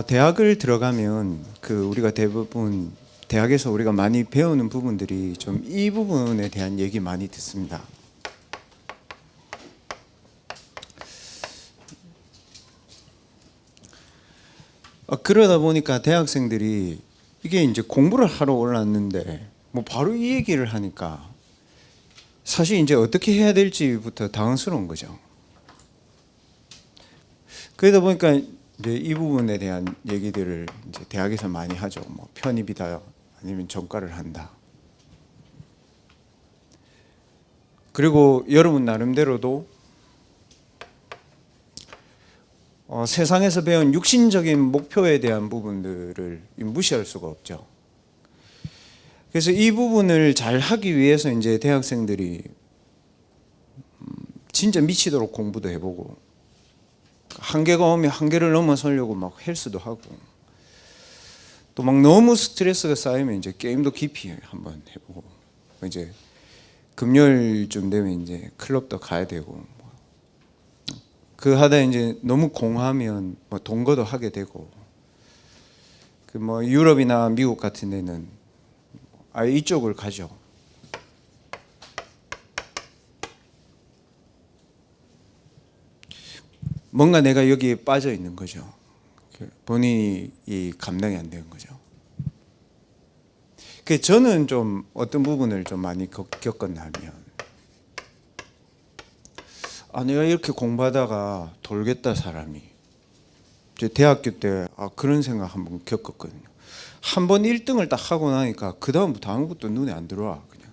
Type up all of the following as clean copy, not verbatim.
대학을 들어가면 우리가 대부분 대학에서 우리가 많이 배우는 부분들이 좀 이 부분에 대한 얘기 많이 듣습니다. 그러다 보니까 대학생들이 이게 이제 공부를 하러 올랐는데 뭐 바로 이 얘기를 하니까 사실 이제 어떻게 해야 될지부터 당황스러운 거죠. 그러다 보니까 이제 이 부분에 대한 얘기들을 이제 대학에서 많이 하죠. 뭐 편입이다, 아니면 전과를 한다. 그리고 여러분 나름대로도 세상에서 배운 육신적인 목표에 대한 부분들을 무시할 수가 없죠. 그래서 이 부분을 잘 하기 위해서 이제 대학생들이 진짜 미치도록 공부도 해보고, 한계가 오면 한계를 넘어서려고 막 헬스도 하고, 또 막 너무 스트레스가 쌓이면 이제 게임도 깊이 한번 해보고, 이제 금요일쯤 되면 이제 클럽도 가야 되고, 그 하다 이제 너무 공하면 뭐 동거도 하게 되고, 그 뭐 유럽이나 미국 같은 데는 아예 이쪽을 가죠. 뭔가 내가 여기에 빠져 있는 거죠. 본인이 감당이 안 되는 거죠. 저는 좀 어떤 부분을 좀 많이 겪었냐면, 내가 이렇게 공부하다가 돌겠다 사람이. 대학교 때 그런 생각 한번 겪었거든요. 한 번 1등을 딱 하고 나니까 그 다음부터 아무것도 눈에 안 들어와 그냥.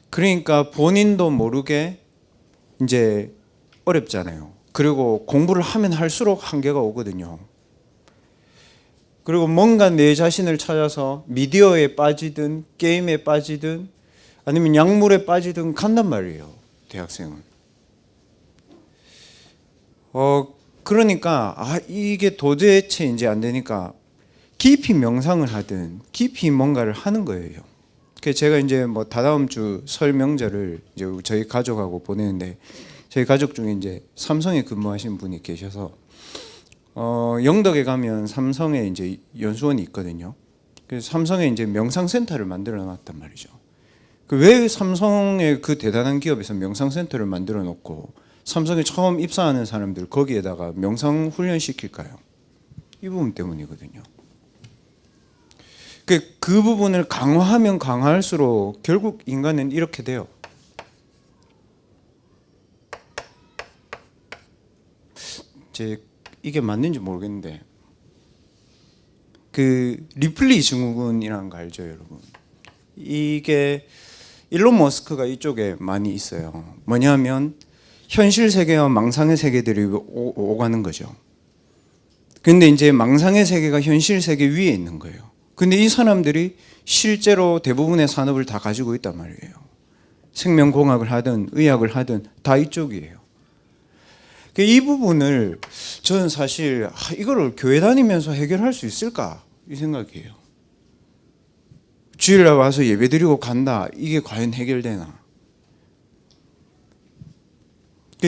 그러니까 본인도 모르게 이제 어렵잖아요. 그리고 공부를 하면 할수록 한계가 오거든요. 그리고 뭔가 내 자신을 찾아서 미디어에 빠지든 게임에 빠지든 아니면 약물에 빠지든 간단 말이에요, 대학생은. 그러니까 이게 도대체 이제 안 되니까 깊이 명상을 하든 깊이 뭔가를 하는 거예요. 그래서 제가 이제 뭐 다다음 주 설 명절을 이제 저희 가족하고 보내는데, 저희 가족 중에 이제 삼성에 근무하신 분이 계셔서 영덕에 가면 삼성에 이제 연수원이 있거든요. 그래서 삼성에 이제 명상센터를 만들어 놨단 말이죠. 왜 삼성의 그 대단한 기업에서 명상센터를 만들어 놓고 삼성에 처음 입사하는 사람들 거기에다가 명상 훈련 시킬까요? 이 부분 때문이거든요. 그 부분을 강화하면 강화할수록 결국 인간은 이렇게 돼요. 이게 맞는지 모르겠는데, 리플리 증후군이라는 거 알죠, 여러분? 이게 일론 머스크가 이쪽에 많이 있어요. 뭐냐면 현실 세계와 망상의 세계들이 오가는 거죠. 근데 이제 망상의 세계가 현실 세계 위에 있는 거예요. 근데 이 사람들이 실제로 대부분의 산업을 다 가지고 있단 말이에요. 생명공학을 하든 의학을 하든 다 이쪽이에요. 이 부분을 저는 사실 이거를 교회 다니면서 해결할 수 있을까 이 생각이에요. 주일날 와서 예배드리고 간다, 이게 과연 해결되나?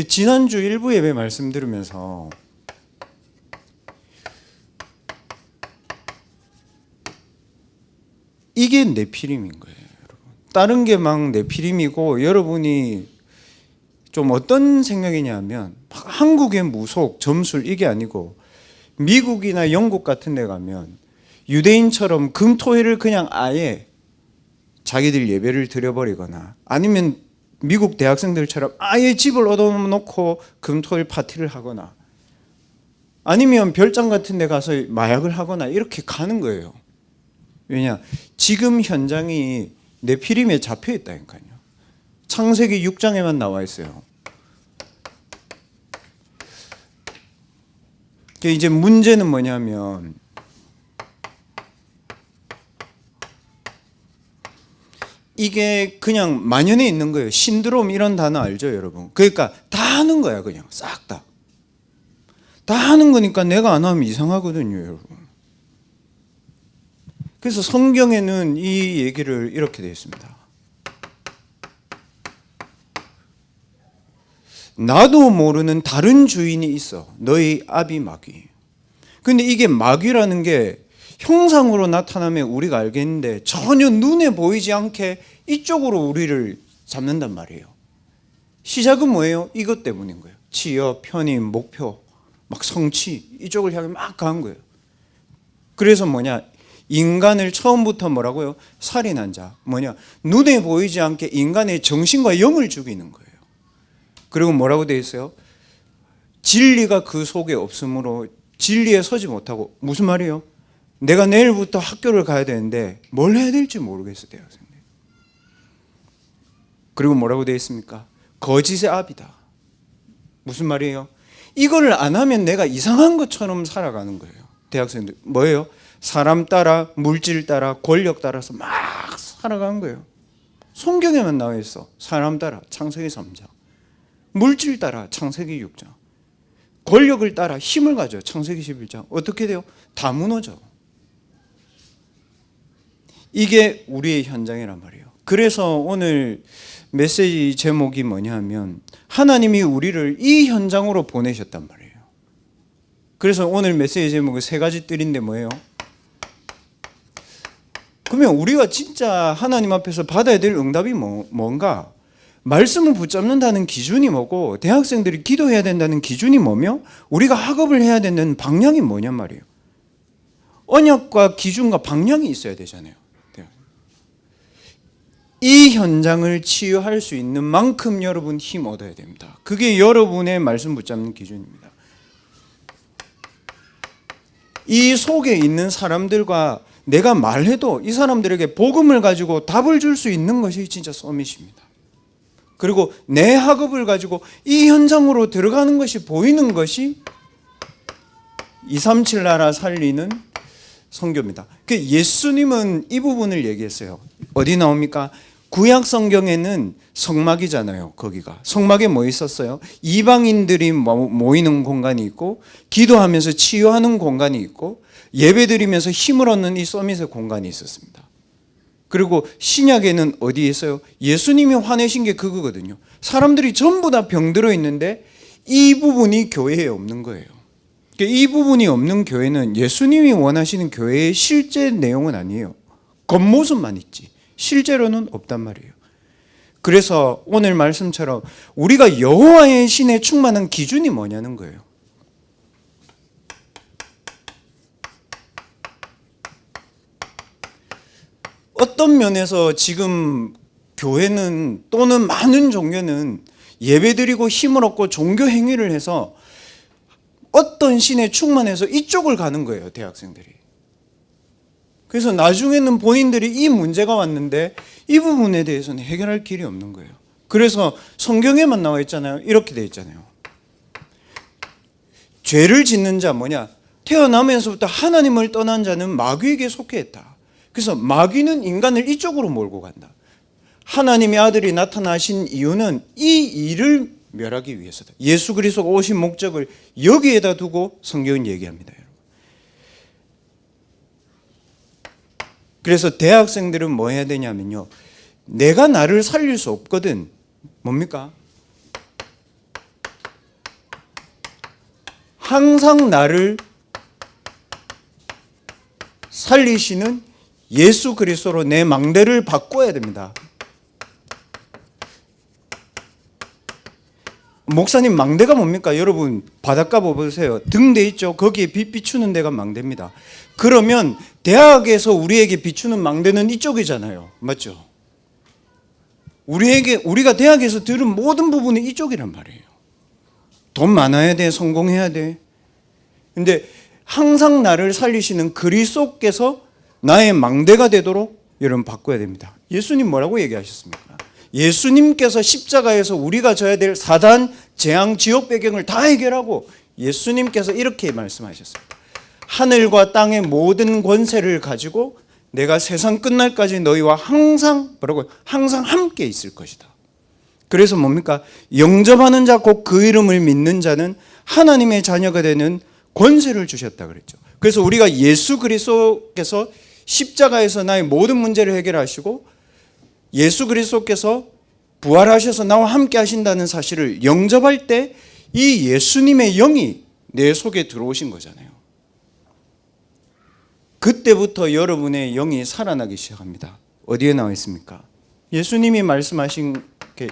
지난주 일부 예배 말씀 들으면서 이게 네피림인 거예요, 여러분. 다른 게 막 네피림이고, 여러분이 좀 어떤 생각이냐면 한국의 무속, 점술 이게 아니고 미국이나 영국 같은 데 가면 유대인처럼 금토일을 그냥 아예 자기들 예배를 드려버리거나, 아니면 미국 대학생들처럼 아예 집을 얻어놓고 금토일 파티를 하거나, 아니면 별장 같은 데 가서 마약을 하거나 이렇게 가는 거예요. 왜냐? 지금 현장이 네피림에 잡혀 있다니까요. 창세기 6장에만 나와 있어요. 이제 문제는 뭐냐면, 이게 그냥 만연해 있는 거예요. 신드롬 이런 단어 알죠, 여러분? 그러니까 다 하는 거야, 그냥 싹 다. 다 하는 거니까 내가 안 하면 이상하거든요, 여러분. 그래서 성경에는 이 얘기를 이렇게 되어 있습니다. 나도 모르는 다른 주인이 있어. 너희 아비 마귀. 근데 이게 마귀라는 게 형상으로 나타나면 우리가 알겠는데 전혀 눈에 보이지 않게 이쪽으로 우리를 잡는단 말이에요. 시작은 뭐예요? 이것 때문인 거예요. 취업, 편입, 목표, 막 성취 이쪽을 향해 막 가는 거예요. 그래서 뭐냐? 인간을 처음부터 뭐라고요? 살인한 자. 뭐냐? 눈에 보이지 않게 인간의 정신과 영을 죽이는 거예요. 그리고 뭐라고 되어 있어요? 진리가 그 속에 없으므로 진리에 서지 못하고. 무슨 말이에요? 내가 내일부터 학교를 가야 되는데 뭘 해야 될지 모르겠어요, 대학생들. 그리고 뭐라고 되어 있습니까? 거짓의 압이다. 무슨 말이에요? 이걸 안 하면 내가 이상한 것처럼 살아가는 거예요. 대학생들 뭐예요? 사람 따라, 물질 따라, 권력 따라서 막 살아가는 거예요. 성경에만 나와 있어. 사람 따라, 창세기 3장. 물질 따라, 창세기 6장. 권력을 따라 힘을 가져, 창세기 11장. 어떻게 돼요? 다 무너져. 이게 우리의 현장이란 말이에요. 그래서 오늘 메시지 제목이 뭐냐 하면 하나님이 우리를 이 현장으로 보내셨단 말이에요. 그래서 오늘 메시지 제목은 세 가지 뜰인데 뭐예요? 그러면 우리가 진짜 하나님 앞에서 받아야 될 응답이 뭔가? 말씀을 붙잡는다는 기준이 뭐고, 대학생들이 기도해야 된다는 기준이 뭐며, 우리가 학업을 해야 된다는 방향이 뭐냔 말이에요. 언약과 기준과 방향이 있어야 되잖아요. 이 현장을 치유할 수 있는 만큼 여러분 힘 얻어야 됩니다. 그게 여러분의 말씀 붙잡는 기준입니다. 이 속에 있는 사람들과 내가 말해도 이 사람들에게 복음을 가지고 답을 줄 수 있는 것이 진짜 서밋입니다. 그리고 내 학업을 가지고 이 현장으로 들어가는 것이 보이는 것이 237 나라 살리는 선교입니다. 예수님은 이 부분을 얘기했어요. 어디 나옵니까? 구약 성경에는 성막이잖아요. 거기가 성막에 뭐 있었어요? 이방인들이 모이는 공간이 있고, 기도하면서 치유하는 공간이 있고, 예배드리면서 힘을 얻는 이 서밋의 공간이 있었습니다. 그리고 신약에는 어디에 있어요? 예수님이 화내신 게 그거거든요. 사람들이 전부 다 병들어 있는데 이 부분이 교회에 없는 거예요. 이 부분이 없는 교회는 예수님이 원하시는 교회의 실제 내용은 아니에요. 겉모습만 있지 실제로는 없단 말이에요. 그래서 오늘 말씀처럼 우리가 여호와의 신에 충만한 기준이 뭐냐는 거예요. 어떤 면에서 지금 교회는 또는 많은 종교는 예배드리고 힘을 얻고 종교 행위를 해서 어떤 신에 충만해서 이쪽을 가는 거예요, 대학생들이. 그래서 나중에는 본인들이 이 문제가 왔는데 이 부분에 대해서는 해결할 길이 없는 거예요. 그래서 성경에만 나와 있잖아요. 이렇게 돼 있잖아요. 죄를 짓는 자 뭐냐? 태어나면서부터 하나님을 떠난 자는 마귀에게 속해 있다. 그래서 마귀는 인간을 이쪽으로 몰고 간다. 하나님의 아들이 나타나신 이유는 이 일을 멸하기 위해서다. 예수 그리스도가 오신 목적을 여기에다 두고 성경은 얘기합니다. 그래서 대학생들은 뭐 해야 되냐면요, 내가 나를 살릴 수 없거든. 뭡니까? 항상 나를 살리시는 예수 그리스도로 내 망대를 바꿔야 됩니다. 목사님, 망대가 뭡니까? 여러분 바닷가 보세요. 등대 있죠? 거기에 빛 비추는 데가 망대입니다. 그러면 대학에서 우리에게 비추는 망대는 이쪽이잖아요. 맞죠? 우리가 대학에서 들은 모든 부분이 이쪽이란 말이에요. 돈 많아야 돼, 성공해야 돼. 근데 항상 나를 살리시는 그리스도께서 나의 망대가 되도록 여러분 바꿔야 됩니다. 예수님 뭐라고 얘기하셨습니까? 예수님께서 십자가에서 우리가 져야 될 사단, 재앙, 지옥 배경을 다 해결하고 예수님께서 이렇게 말씀하셨습니다. 하늘과 땅의 모든 권세를 가지고 내가 세상 끝날까지 너희와 항상 뭐라고요? 항상 함께 있을 것이다. 그래서 뭡니까? 영접하는 자, 곧 그 이름을 믿는 자는 하나님의 자녀가 되는 권세를 주셨다 그랬죠. 그래서 우리가 예수 그리스도께서 십자가에서 나의 모든 문제를 해결하시고 예수 그리스도께서 부활하셔서 나와 함께 하신다는 사실을 영접할 때 이 예수님의 영이 내 속에 들어오신 거잖아요. 그때부터 여러분의 영이 살아나기 시작합니다. 어디에 나와 있습니까? 예수님이 말씀하신 게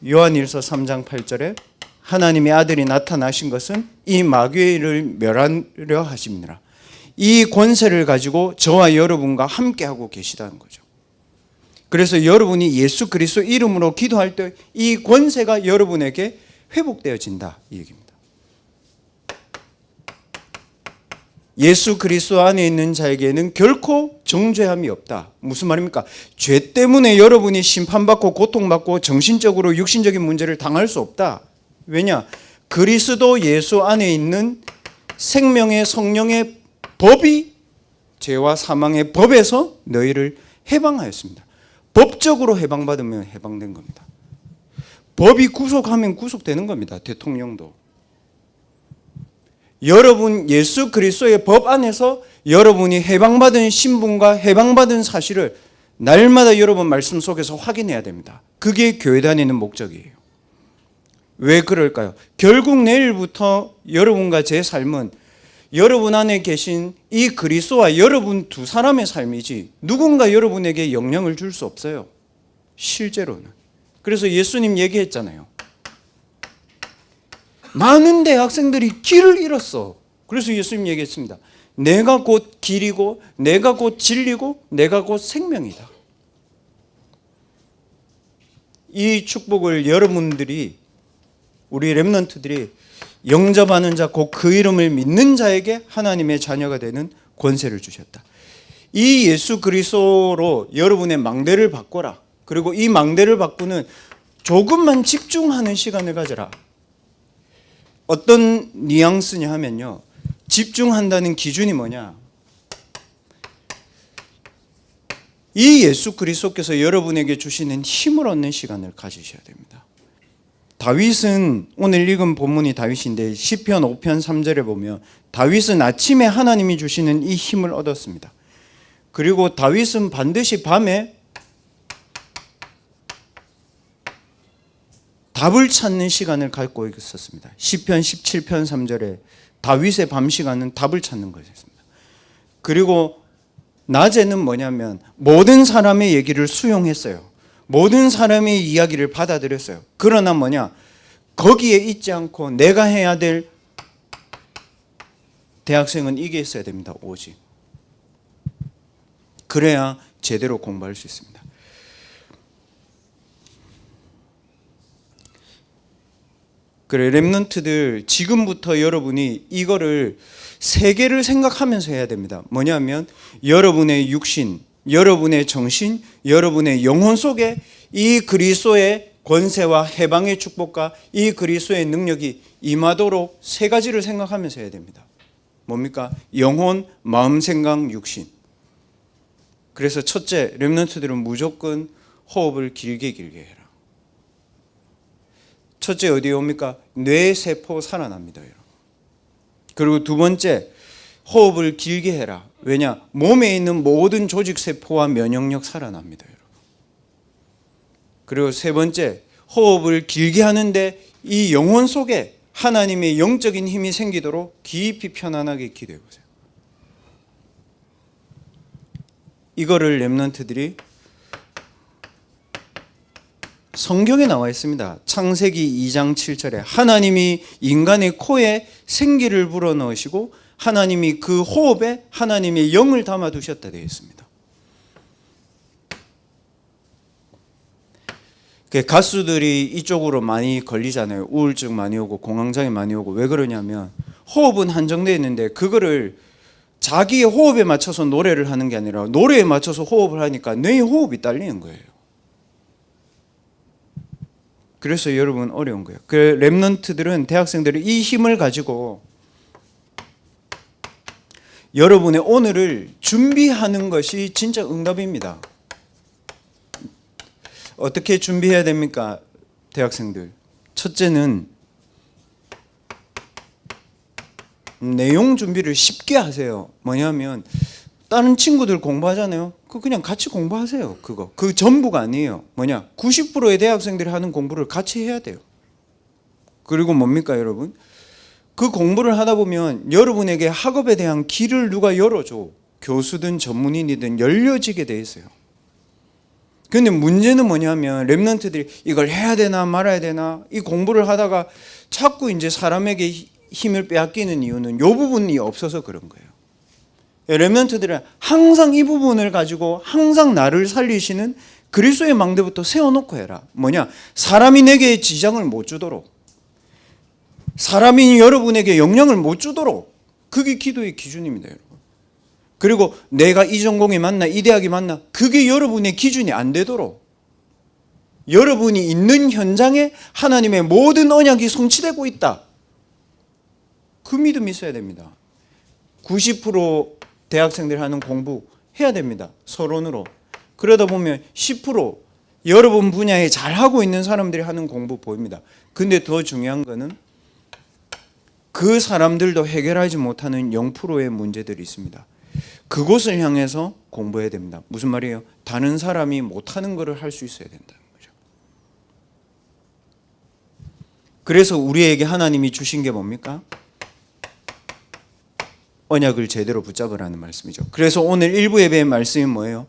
요한일서 3장 8절에 하나님의 아들이 나타나신 것은 이 마귀를 멸하려 하심이니라. 이 권세를 가지고 저와 여러분과 함께하고 계시다는 거죠. 그래서 여러분이 예수 그리스도 이름으로 기도할 때 이 권세가 여러분에게 회복되어진다 이 얘기입니다. 예수 그리스도 안에 있는 자에게는 결코 정죄함이 없다. 무슨 말입니까? 죄 때문에 여러분이 심판받고 고통받고 정신적으로 육신적인 문제를 당할 수 없다. 왜냐? 그리스도 예수 안에 있는 생명의 성령의 법이 죄와 사망의 법에서 너희를 해방하였습니다. 법적으로 해방받으면 해방된 겁니다. 법이 구속하면 구속되는 겁니다. 대통령도. 여러분 예수 그리스도의 법 안에서 여러분이 해방받은 신분과 해방받은 사실을 날마다 여러분 말씀 속에서 확인해야 됩니다. 그게 교회 다니는 목적이에요. 왜 그럴까요? 결국 내일부터 여러분과 제 삶은 여러분 안에 계신 이 그리스도와 여러분 두 사람의 삶이지 누군가 여러분에게 영향을 줄 수 없어요. 실제로는. 그래서 예수님 얘기했잖아요. 많은 대학생들이 길을 잃었어. 그래서 예수님 얘기했습니다. 내가 곧 길이고 내가 곧 진리고 내가 곧 생명이다. 이 축복을 여러분들이 우리 렘넌트들이 영접하는 자 곧 그 이름을 믿는 자에게 하나님의 자녀가 되는 권세를 주셨다. 이 예수 그리스도로 여러분의 망대를 바꿔라. 그리고 이 망대를 바꾸는 조금만 집중하는 시간을 가져라. 어떤 뉘앙스냐 하면요. 집중한다는 기준이 뭐냐? 이 예수 그리스도께서 여러분에게 주시는 힘을 얻는 시간을 가지셔야 됩니다. 다윗은 오늘 읽은 본문이 다윗인데 시편 5편 3절에 보면 다윗은 아침에 하나님이 주시는 이 힘을 얻었습니다. 그리고 다윗은 반드시 밤에 답을 찾는 시간을 갖고 있었습니다. 시편 17편 3절에 다윗의 밤 시간은 답을 찾는 것이었습니다. 그리고 낮에는 뭐냐면 모든 사람의 얘기를 수용했어요. 모든 사람의 이야기를 받아들였어요. 그러나 뭐냐? 거기에 있지 않고 내가 해야 될 대학생은 이게 있어야 됩니다. 오직. 그래야 제대로 공부할 수 있습니다. 그래, 렘넌트들 지금부터 여러분이 이거를 세 개를 생각하면서 해야 됩니다. 뭐냐면 여러분의 육신, 여러분의 정신, 여러분의 영혼 속에 이 그리스도의 권세와 해방의 축복과 이 그리스도의 능력이 임하도록 세 가지를 생각하면서 해야 됩니다. 뭡니까? 영혼, 마음, 생각, 육신. 그래서 첫째, 렘넌트들은 무조건 호흡을 길게 해라. 첫째 어디에 옵니까? 뇌세포 살아납니다. 여러분. 그리고 두 번째, 호흡을 길게 해라. 왜냐? 몸에 있는 모든 조직세포와 면역력 살아납니다. 여러분. 그리고 세 번째, 호흡을 길게 하는데 이 영혼 속에 하나님의 영적인 힘이 생기도록 깊이 편안하게 기도해 보세요. 이거를 렘넌트들이 성경에 나와 있습니다. 창세기 2장 7절에 하나님이 인간의 코에 생기를 불어넣으시고 하나님이 그 호흡에 하나님의 영을 담아두셨다 되어 있습니다. 가수들이 이쪽으로 많이 걸리잖아요. 우울증 많이 오고 공황장애 많이 오고. 왜 그러냐면 호흡은 한정되어 있는데 그거를 자기의 호흡에 맞춰서 노래를 하는 게 아니라 노래에 맞춰서 호흡을 하니까 뇌의 호흡이 딸리는 거예요. 그래서 여러분 어려운 거예요. 그 렘넌트들은 대학생들이 이 힘을 가지고 여러분의 오늘을 준비하는 것이 진짜 응답입니다. 어떻게 준비해야 됩니까? 대학생들. 첫째는 내용 준비를 쉽게 하세요. 뭐냐면 다른 친구들 공부하잖아요. 그냥 같이 공부하세요. 그 전부가 아니에요. 뭐냐? 90%의 대학생들이 하는 공부를 같이 해야 돼요. 그리고 뭡니까, 여러분? 그 공부를 하다 보면 여러분에게 학업에 대한 길을 누가 열어줘. 교수든 전문인이든 열려지게 돼 있어요. 근데 문제는 뭐냐면 랩런트들이 이걸 해야 되나 말아야 되나 이 공부를 하다가 자꾸 이제 사람에게 힘을 빼앗기는 이유는 이 부분이 없어서 그런 거예요. 렘넌트들은 항상 이 부분을 가지고 항상 나를 살리시는 그리스도의 망대부터 세워놓고 해라. 뭐냐? 사람이 내게 지장을 못 주도록, 사람이 여러분에게 영향을 못 주도록, 그게 기도의 기준입니다, 여러분. 그리고 내가 이 전공이 맞나 이 대학이 맞나 그게 여러분의 기준이 안 되도록, 여러분이 있는 현장에 하나님의 모든 언약이 성취되고 있다, 그 믿음이 있어야 됩니다. 90% 대학생들이 하는 공부 해야 됩니다. 서론으로. 그러다 보면 10% 여러분 분야에 잘하고 있는 사람들이 하는 공부 보입니다. 근데 더 중요한 거는 그 사람들도 해결하지 못하는 0%의 문제들이 있습니다. 그곳을 향해서 공부해야 됩니다. 무슨 말이에요? 다른 사람이 못하는 것을 할 수 있어야 된다는 거죠. 그래서 우리에게 하나님이 주신 게 뭡니까? 언약을 제대로 붙잡으라는 말씀이죠. 그래서 오늘 일부 예배의 말씀이 뭐예요?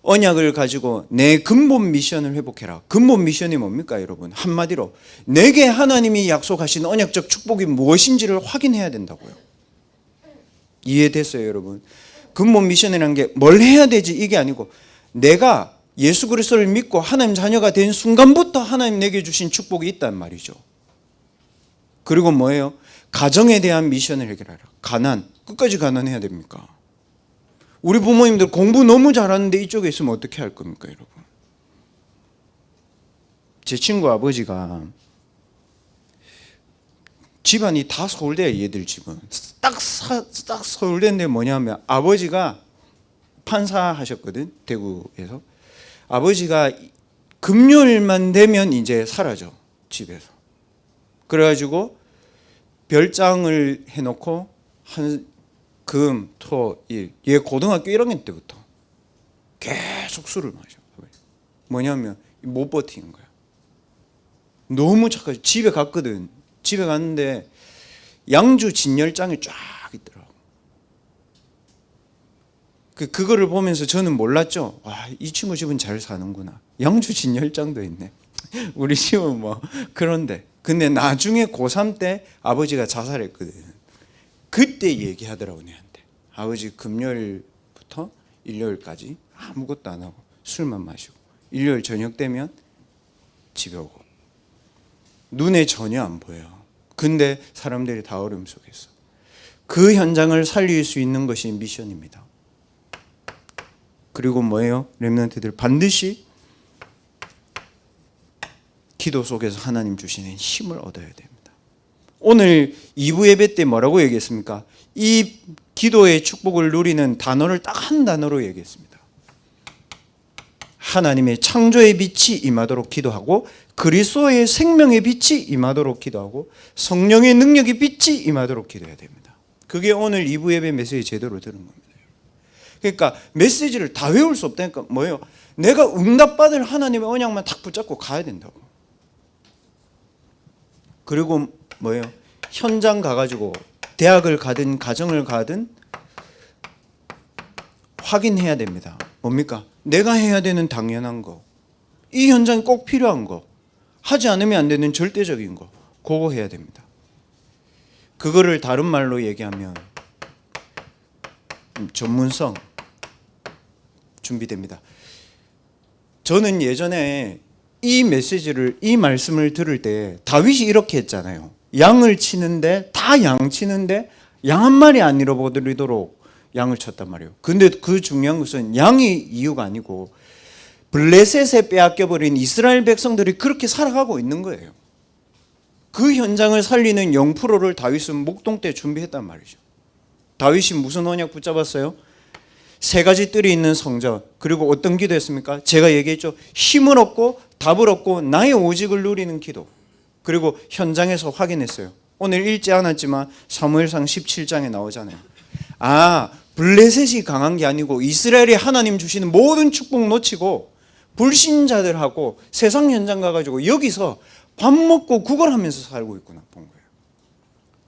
언약을 가지고 내 근본 미션을 회복해라. 근본 미션이 뭡니까, 여러분? 한마디로 내게 하나님이 약속하신 언약적 축복이 무엇인지를 확인해야 된다고요. 이해됐어요, 여러분? 근본 미션이라는 게 뭘 해야 되지 이게 아니고, 내가 예수 그리스도를 믿고 하나님 자녀가 된 순간부터 하나님 내게 주신 축복이 있단 말이죠. 그리고 뭐예요? 가정에 대한 미션을 해결하라. 가난, 끝까지 가난해야 됩니까? 우리 부모님들 공부 너무 잘하는데 이쪽에 있으면 어떻게 할 겁니까, 여러분? 제 친구 아버지가 집안이 다 서울대야, 얘들 집은. 딱 서울대인데 뭐냐면 아버지가 판사하셨거든, 대구에서. 아버지가 금요일만 되면 이제 사라져, 집에서. 그래가지고 별장을 해놓고 한 금, 토, 일, 얘 고등학교 1학년 때부터 계속 술을 마셔. 뭐냐면 못 버티는 거야. 너무 착하지. 집에 갔거든. 집에 갔는데 양주 진열장이 쫙 있더라고. 그거를 보면서 저는 몰랐죠. 와, 이 친구 집은 잘 사는구나. 양주 진열장도 있네. 우리 집은 뭐 그런데. 근데 나중에 고3 때 아버지가 자살했거든. 그때 얘기하더라고, 내한테. 아버지 금요일부터 일요일까지 아무것도 안 하고 술만 마시고 일요일 저녁 되면 집에 오고 눈에 전혀 안 보여요. 근데 사람들이 다 어려움 속에서 그 현장을 살릴 수 있는 것이 미션입니다. 그리고 뭐예요? 렘넌트들 반드시 기도 속에서 하나님 주시는 힘을 얻어야 됩니다. 오늘 2부 예배 때 뭐라고 얘기했습니까? 이 기도의 축복을 누리는 단어를 딱 한 단어로 얘기했습니다. 하나님의 창조의 빛이 임하도록 기도하고 그리스도의 생명의 빛이 임하도록 기도하고 성령의 능력의 빛이 임하도록 기도해야 됩니다. 그게 오늘 2부 예배 메시지 제대로 들은 겁니다. 그러니까 메시지를 다 외울 수 없다니까. 뭐예요? 내가 응답받을 하나님의 언약만 딱 붙잡고 가야 된다고. 그리고 뭐예요? 현장 가가지고 대학을 가든 가정을 가든 확인해야 됩니다. 뭡니까? 내가 해야 되는 당연한 거, 이 현장이 꼭 필요한 거, 하지 않으면 안 되는 절대적인 거, 그거 해야 됩니다. 그거를 다른 말로 얘기하면 전문성 준비됩니다. 저는 예전에 이 메시지를, 이 말씀을 들을 때 다윗이 이렇게 했잖아요. 양을 치는데 다 양 치는데 양 한 마리 안 잃어버리도록 양을 쳤단 말이에요. 근데 그 중요한 것은 양이 이유가 아니고 블레셋에 빼앗겨버린 이스라엘 백성들이 그렇게 살아가고 있는 거예요. 그 현장을 살리는 0%를 다윗은 목동 때 준비했단 말이죠. 다윗이 무슨 언약 붙잡았어요? 3가지 뜰이 있는 성전, 그리고 어떤 기도했습니까? 제가 얘기했죠. 힘을 얻고 답을 얻고 나의 오직을 누리는 기도. 그리고 현장에서 확인했어요. 오늘 읽지 않았지만 사무엘상 17장에 나오잖아요. 아, 블레셋이 강한 게 아니고 이스라엘이 하나님 주시는 모든 축복 놓치고 불신자들하고 세상 현장 가가지고 여기서 밥 먹고 구걸하면서 살고 있구나 본 거예요.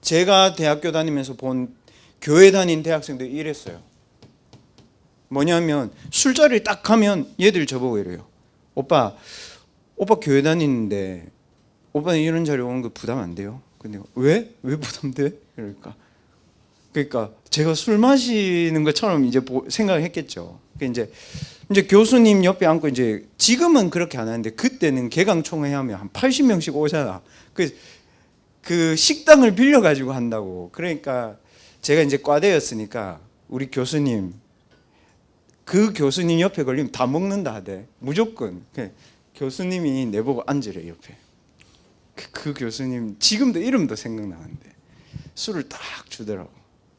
제가 대학교 다니면서 본 교회 다닌 대학생들이 이랬어요. 뭐냐면 술자리에 딱 가면 얘들 저보고 이래요. 오빠 교회 다니는데 오빠는 이런 자리에 오는 거 부담 안 돼요? 근데 왜 부담돼? 그러니까 제가 술 마시는 것처럼 이제 생각을 했겠죠. 이제 교수님 옆에 앉고 이제 지금은 그렇게 안 하는데 그때는 개강총회 하면 한 80명씩 오잖아. 그 식당을 빌려 가지고 한다고. 그러니까 제가 이제 과대였으니까 우리 교수님 그 교수님 옆에 걸리면 다 먹는다 하대. 무조건. 교수님이 내보고 앉으래 옆에. 그 교수님 지금도 이름도 생각나는데 술을 딱 주더라고.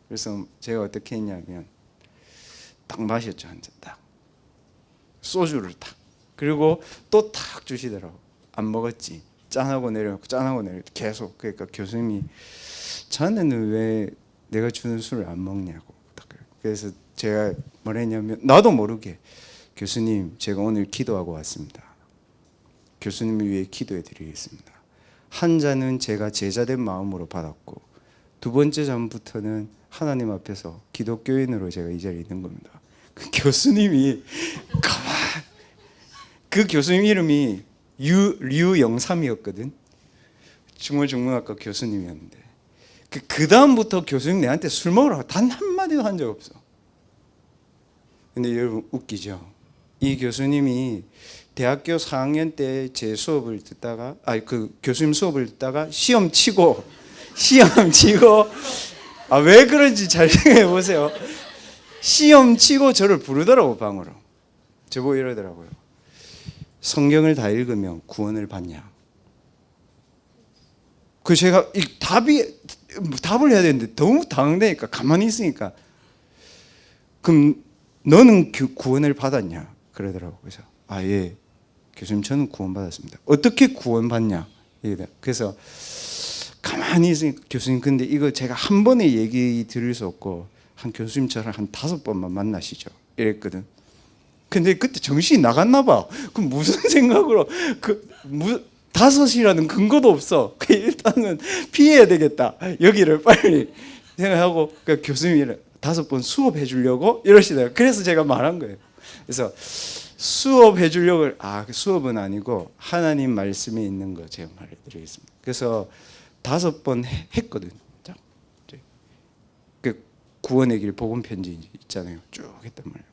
그래서 제가 어떻게 했냐면 딱 마셨죠. 한 잔 딱. 소주를 딱. 그리고 또 딱 주시더라고. 안 먹었지. 짠하고 내려놓고 짠하고 내려 계속. 그러니까 교수님이 자네는 왜 내가 주는 술을 안 먹냐고. 그래서 제가 뭐라 했냐면 나도 모르게 교수님 제가 오늘 기도하고 왔습니다. 교수님을 위해 기도해 드리겠습니다. 한 잔은 제가 제자된 마음으로 받았고 두 번째 잔부터는 하나님 앞에서 기독교인으로 제가 이 자리에 있는 겁니다. 그 교수님이 그 교수님 이름이 류영삼이었거든. 중어중문학과 교수님이었는데 그 다음부터 교수님 내한테 술 먹으라고 단 한마디도 한 적 없어. 근데 여러분 웃기죠. 이 교수님이 대학교 4학년 때 제 수업을 듣다가 그 교수님 수업을 듣다가 시험 치고 왜 그런지 잘 생각해 보세요. 시험 치고 저를 부르더라고 방으로. 저보고 이러더라고요. 성경을 다 읽으면 구원을 받냐? 그 제가 답을 해야 되는데 너무 당황되니까 가만히 있으니까 그럼 너는 구원을 받았냐? 그러더라고. 그래서 예 교수님 저는 구원받았습니다. 어떻게 구원받냐? 그래서 가만히 있으니까 교수님 근데 이거 제가 한 번에 얘기 드릴 수 없고 한 교수님 저랑 한 5번만 만나시죠. 이랬거든. 근데 그때 정신이 나갔나 봐. 그럼 무슨 생각으로 5이라는 근거도 없어. 일단은 피해야 되겠다. 여기를 빨리 생각하고 그러니까 교수님이 5번 수업해 주려고 이러시더라고요. 그래서 제가 말한 거예요. 그래서 수업해 주려고 수업은 아니고 하나님 말씀에 있는 거 제가 말해드리겠습니다. 그래서 5번 했거든. 그 구원의 길 복음 편지 있잖아요. 쭉 했단 말이에요.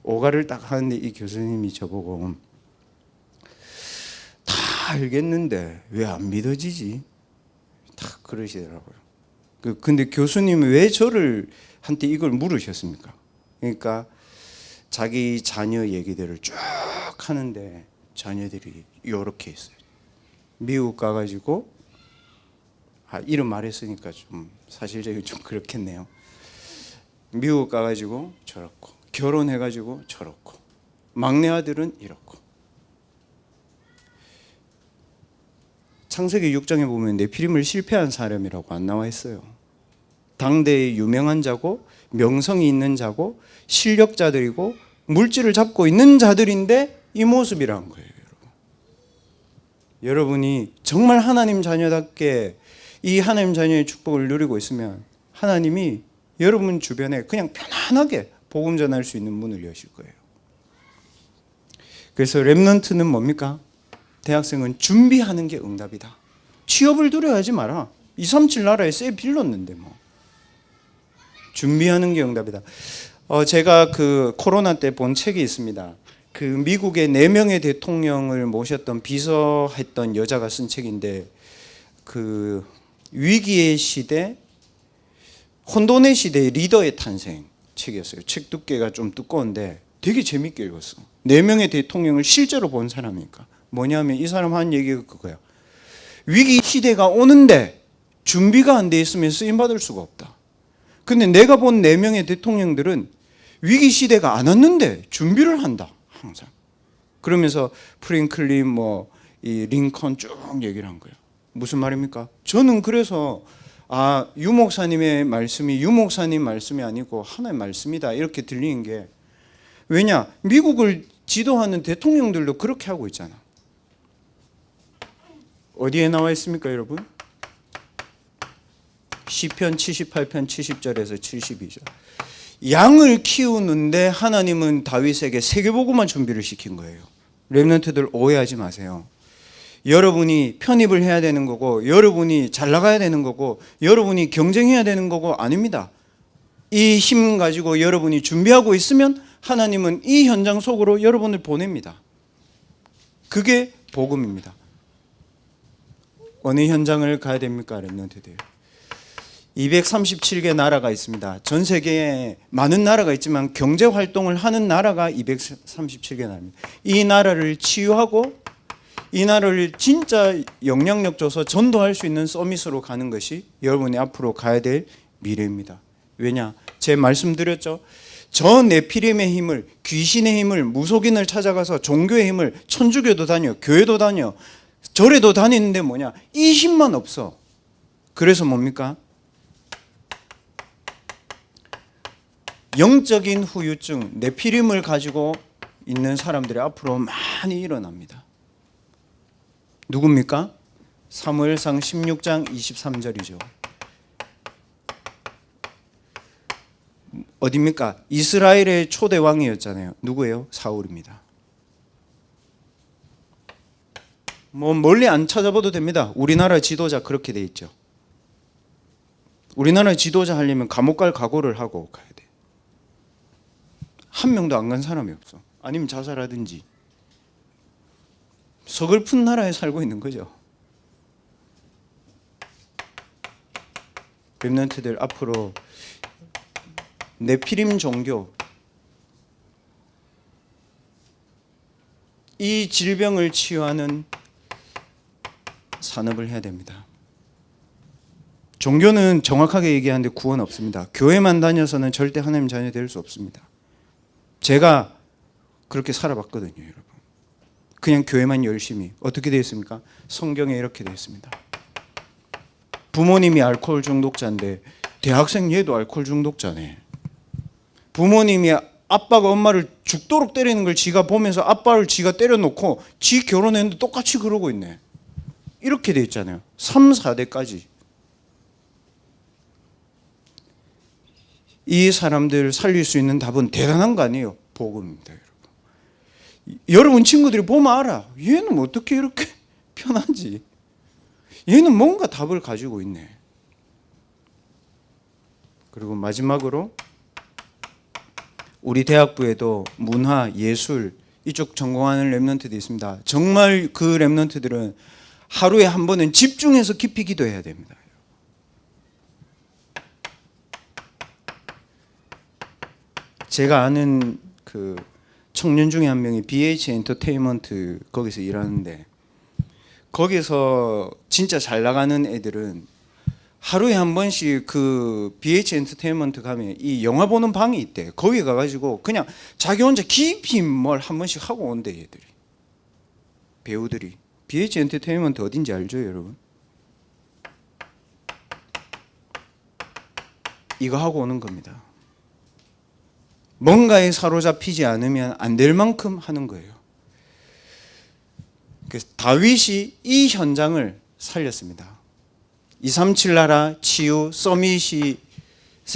오가를 딱 하는데 이 교수님이 저보고 다 알겠는데 왜 안 믿어지지? 딱 그러시더라고요. 근데 교수님이 왜 저를 한테 이걸 물으셨습니까? 그러니까 자기 자녀 얘기들을 쭉 하는데 자녀들이 이렇게 있어요. 미국 가가지고 이름 말했으니까 좀 사실적으로 좀 그렇겠네요. 미국 가가지고 저렇고 결혼해가지고 저렇고 막내 아들은 이렇고. 창세기 6장에 보면 네피림을 실패한 사람이라고 안 나와 있어요. 당대의 유명한 자고 명성이 있는 자고 실력자들이고 물질을 잡고 있는 자들인데 이 모습이라는 거예요. 여러분이 정말 하나님 자녀답게 이 하나님 자녀의 축복을 누리고 있으면 하나님이 여러분 주변에 그냥 편안하게 복음 전할 수 있는 문을 여실 거예요. 그래서 렘넌트는 뭡니까? 대학생은 준비하는 게 응답이다. 취업을 두려워하지 마라. 237 나라에 쎄 빌렸는데 뭐. 준비하는 게 응답이다. 제가 그 코로나 때 본 책이 있습니다. 그 미국의 4명의 대통령을 모셨던 비서했던 여자가 쓴 책인데 그 위기의 시대, 혼돈의 시대의 리더의 탄생 책이었어요. 책 두께가 좀 두꺼운데 되게 재밌게 읽었어. 4명의 대통령을 실제로 본 사람이니까. 뭐냐면 이 사람 한 얘기가 그거야. 위기 시대가 오는데 준비가 안 돼 있으면 쓰임받을 수가 없다. 근데 내가 본 4명의 대통령들은 위기 시대가 안 왔는데 준비를 한다. 항상. 그러면서 프랭클린 이 링컨 쭉 얘기를 한 거예요. 무슨 말입니까? 저는 그래서 아, 유 목사님의 말씀이 유 목사님 말씀이 아니고 하나의 말씀이다 이렇게 들리는 게, 왜냐? 미국을 지도하는 대통령들도 그렇게 하고 있잖아. 어디에 나와 있습니까, 여러분? 시편 78편 70절에서 72절. 양을 키우는데 하나님은 다윗에게 세계보고만 준비를 시킨 거예요. 렘넌트들 오해하지 마세요. 여러분이 편입을 해야 되는 거고, 여러분이 잘 나가야 되는 거고, 여러분이 경쟁해야 되는 거고 아닙니다. 이 힘 가지고 여러분이 준비하고 있으면 하나님은 이 현장 속으로 여러분을 보냅니다. 그게 복음입니다. 어느 현장을 가야 됩니까, 렘넌트들? 237개 나라가 있습니다. 전 세계에 많은 나라가 있지만 경제 활동을 하는 나라가 237개 나라입니다. 이 나라를 치유하고 이 나라를 진짜 영향력 줘서 전도할 수 있는 서밋으로 가는 것이 여러분이 앞으로 가야 될 미래입니다. 왜냐? 제 말씀드렸죠. 저 네피림의 힘을, 귀신의 힘을, 무속인을 찾아가서 종교의 힘을, 천주교도 다녀, 교회도 다녀, 절에도 다니는데 뭐냐? 이 힘만 없어. 그래서 뭡니까? 영적인 후유증, 네피림을 가지고 있는 사람들이 앞으로 많이 일어납니다. 누굽니까? 사무엘상 16장 23절이죠. 어디입니까? 이스라엘의 초대 왕이었잖아요. 누구예요? 사울입니다. 뭐 멀리 안 찾아봐도 됩니다. 우리나라 지도자 그렇게 돼 있죠. 우리나라 지도자 하려면 감옥 갈 각오를 하고 가야 돼. 한 명도 안 간 사람이 없어. 아니면 자살하든지. 서글픈 나라에 살고 있는 거죠. 렘넌트들 앞으로 네피림 종교, 이 질병을 치유하는 산업을 해야 됩니다. 종교는 정확하게 얘기하는데 구원 없습니다. 교회만 다녀서는 절대 하나님 자녀 될 수 없습니다. 제가 그렇게 살아봤거든요, 여러분. 그냥 교회만 열심히. 어떻게 되어 있습니까? 성경에 이렇게 되어 있습니다. 부모님이 알코올 중독자인데 대학생 얘도 알코올 중독자네. 부모님이 아빠가 엄마를 죽도록 때리는 걸 지가 보면서 아빠를 지가 때려놓고 지 결혼했는데 똑같이 그러고 있네. 이렇게 되어 있잖아요. 3, 4대까지. 이 사람들을 살릴 수 있는 답은 대단한 거 아니에요? 복음입니다, 여러분. 여러분 친구들이 보면 알아. 얘는 어떻게 이렇게 편한지. 얘는 뭔가 답을 가지고 있네. 그리고 마지막으로 우리 대학부에도 문화, 예술 이쪽 전공하는 렘넌트들이 있습니다. 정말 그 렘넌트들은 하루에 한 번은 집중해서 깊이 기도해야 됩니다. 제가 아는 그 청년 중에 한 명이 BH 엔터테인먼트 거기서 일하는데, 거기서 진짜 잘 나가는 애들은 하루에 한 번씩 그 BH 엔터테인먼트 가면 이 영화 보는 방이 있대. 거기 가가지고 그냥 자기 혼자 깊이 뭘 한 번씩 하고 온대, 얘들이. 배우들이. BH 엔터테인먼트 어딘지 알죠, 여러분? 이거 하고 오는 겁니다. 뭔가에 사로잡히지 않으면 안 될 만큼 하는 거예요. 그래서 다윗이 이 현장을 살렸습니다. 237 나라 치유 서밋의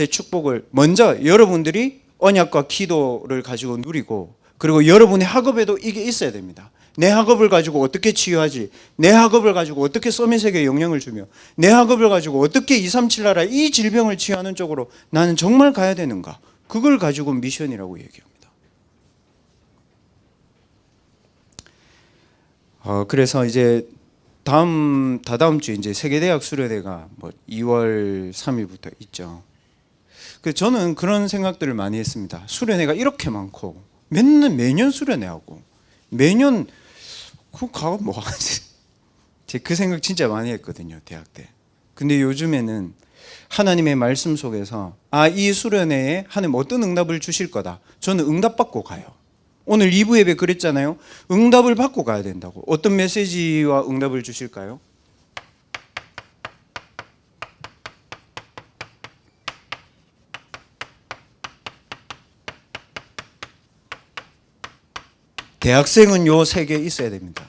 축복을 먼저 여러분들이 언약과 기도를 가지고 누리고, 그리고 여러분의 학업에도 이게 있어야 됩니다. 내 학업을 가지고 어떻게 치유하지? 내 학업을 가지고 어떻게 서밋에게 영향을 주며, 내 학업을 가지고 어떻게 237 나라 이 질병을 치유하는 쪽으로 나는 정말 가야 되는가? 그걸 가지고 미션이라고 얘기합니다. 그래서 이제 다다음 주에 이제 세계대학 수련회가 뭐 2월 3일부터 있죠. 그래서 저는 그런 생각들을 많이 했습니다. 수련회가 이렇게 많고 매년 수련회하고 매년 그거 가고 뭐 하지? 제가 그 생각 진짜 많이 했거든요, 대학 때. 근데 요즘에는 하나님의 말씀 속에서 이 수련회에 하나님 어떤 응답을 주실 거다. 저는 응답받고 가요. 오늘 2부 예배 그랬잖아요. 응답을 받고 가야 된다고. 어떤 메시지와 응답을 주실까요? 대학생은 요 세 개 있어야 됩니다.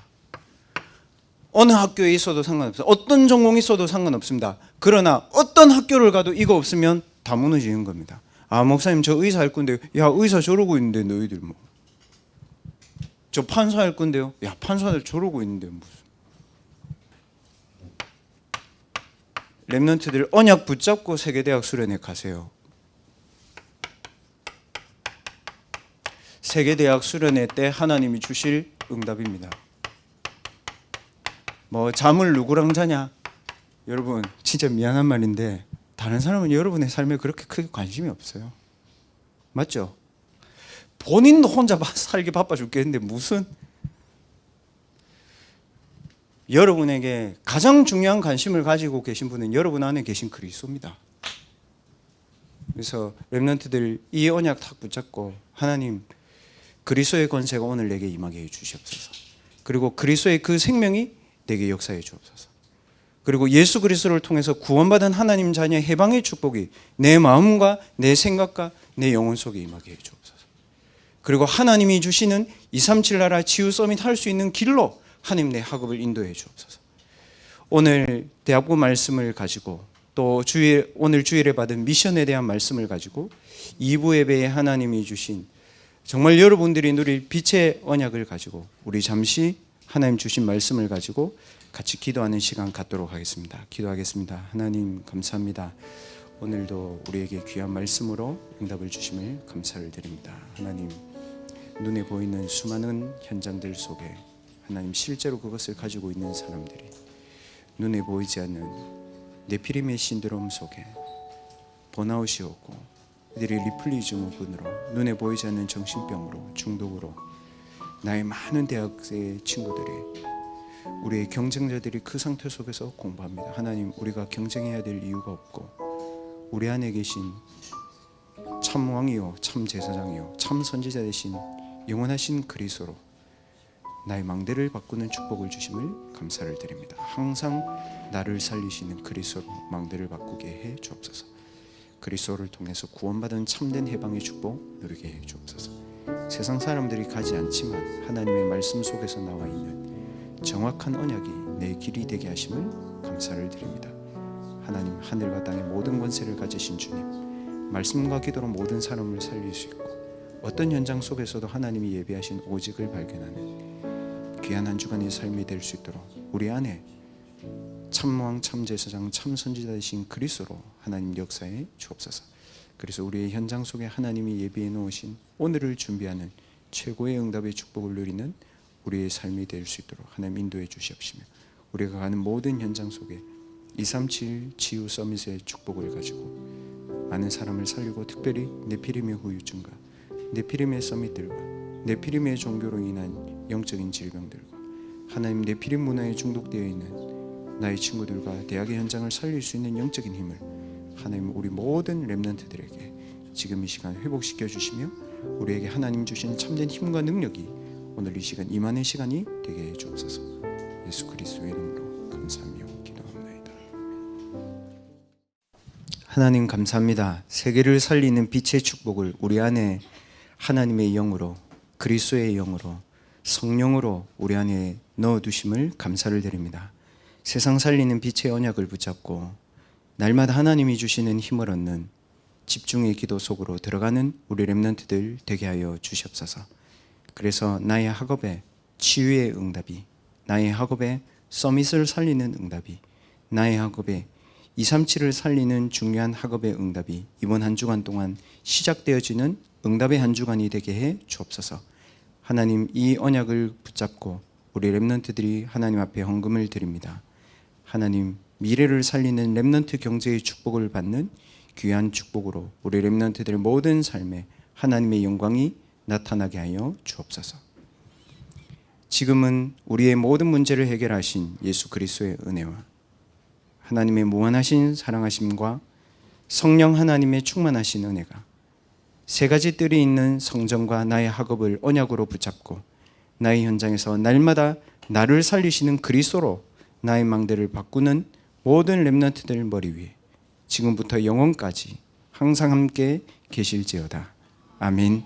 어느 학교에 있어도 상관없어요. 어떤 전공이 있어도 상관없습니다. 그러나 어떤 학교를 가도 이거 없으면 다 무너지는 겁니다. 아, 목사님 저 의사 할 건데요. 야, 의사 저러고 있는데 너희들 뭐. 저 판사 할 건데요. 야, 판사들 저러고 있는데 무슨. 렘넌트들 언약 붙잡고 세계대학 수련회 가세요. 세계대학 수련회 때 하나님이 주실 응답입니다. 뭐 잠을 누구랑 자냐? 여러분 진짜 미안한 말인데 다른 사람은 여러분의 삶에 그렇게 크게 관심이 없어요. 맞죠? 본인도 혼자 살기 바빠 죽겠는데 무슨. 여러분에게 가장 중요한 관심을 가지고 계신 분은 여러분 안에 계신 그리스도입니다. 그래서 렘넌트들 이 언약 탁 붙잡고 하나님 그리스도의 권세가 오늘 내게 임하게 해 주시옵소서. 그리고 그리스도의 그 생명이 내게 역사해 주옵소서. 그리고 예수 그리스도를 통해서 구원받은 하나님 자녀의 해방의 축복이 내 마음과 내 생각과 내 영혼 속에 임하게 해 주옵소서. 그리고 하나님이 주시는 237 나라 치유 서밋 할 수 있는 길로 하나님 내 학업을 인도해 주옵소서. 오늘 대학부 말씀을 가지고 또 오늘 주일에 받은 미션에 대한 말씀을 가지고 2부 예배에 하나님이 주신 정말 여러분들이 누릴 빛의 언약을 가지고 우리 잠시 하나님 주신 말씀을 가지고 같이 기도하는 시간 갖도록 하겠습니다. 기도하겠습니다. 하나님 감사합니다. 오늘도 우리에게 귀한 말씀으로 응답을 주심을 감사를 드립니다. 하나님 눈에 보이는 수많은 현장들 속에 하나님 실제로 그것을 가지고 있는 사람들이 눈에 보이지 않는 네피림의 신드롬 속에 번아웃이 오고 이들이 리플리즈무분으로 눈에 보이지 않는 정신병으로 중독으로 나의 많은 대학생 친구들이 우리의 경쟁자들이 그 상태 속에서 공부합니다. 하나님 우리가 경쟁해야 될 이유가 없고 우리 안에 계신 참 왕이요 참 제사장이요 참 선지자 되신 영원하신 그리스도로 나의 망대를 바꾸는 축복을 주심을 감사를 드립니다. 항상 나를 살리시는 그리스도로 망대를 바꾸게 해 주옵소서. 그리스도를 통해서 구원받은 참된 해방의 축복 누리게 해 주옵소서. 세상 사람들이 가지 않지만 하나님의 말씀 속에서 나와 있는 정확한 언약이 내 길이 되게 하심을 감사를 드립니다. 하나님 하늘과 땅의 모든 권세를 가지신 주님 말씀과 기도로 모든 사람을 살릴 수 있고 어떤 현장 속에서도 하나님이 예비하신 오직을 발견하는 귀한 한 주간의 삶이 될 수 있도록 우리 안에 참왕 참제사장 참선지자 되신 그리스도로 하나님 역사에 주옵소서. 그래서 우리의 현장 속에 하나님이 예비해 놓으신 오늘을 준비하는 최고의 응답의 축복을 누리는 우리의 삶이 될 수 있도록 하나님 인도해 주시옵시며 우리가 가는 모든 현장 속에 237 치유 서밋의 축복을 가지고 많은 사람을 살리고 특별히 네피림의 후유증과 네피림의 서밋들과 네피림의 종교로 인한 영적인 질병들과 하나님 네피림 문화에 중독되어 있는 나의 친구들과 대학의 현장을 살릴 수 있는 영적인 힘을 하나님 우리 모든 렘넌트들에게 지금 이 시간 회복시켜 주시며 우리에게 하나님 주신 참된 힘과 능력이 오늘 이 시간 임하는 시간이 되게 해 주옵소서. 예수 그리스도의 이름으로 감사하며 기도합니다. 하나님 감사합니다. 세계를 살리는 빛의 축복을 우리 안에 하나님의 영으로 그리스도의 영으로 성령으로 우리 안에 넣어두심을 감사를 드립니다. 세상 살리는 빛의 언약을 붙잡고 날마다 하나님이 주시는 힘을 얻는 집중의 기도 속으로 들어가는 우리 렘넌트들 되게 하여 주시옵소서. 그래서 나의 학업에 치유의 응답이, 나의 학업에 서밋을 살리는 응답이, 나의 학업에 237을 살리는 중요한 학업의 응답이 이번 한 주간 동안 시작되어지는 응답의 한 주간이 되게 해 주옵소서. 하나님 이 언약을 붙잡고 우리 렘넌트들이 하나님 앞에 헌금을 드립니다. 하나님 미래를 살리는 렘넌트 경제의 축복을 받는 귀한 축복으로 우리 렘넌트들의 모든 삶에 하나님의 영광이 나타나게 하여 주옵소서. 지금은 우리의 모든 문제를 해결하신 예수 그리스도의 은혜와 하나님의 무한하신 사랑하심과 성령 하나님의 충만하신 은혜가 세 가지 뜰이 있는 성전과 나의 학업을 언약으로 붙잡고 나의 현장에서 날마다 나를 살리시는 그리스도로 나의 망대를 바꾸는 모든 렘넌트들 머리 위에 지금부터 영원까지 항상 함께 계실지어다. 아멘.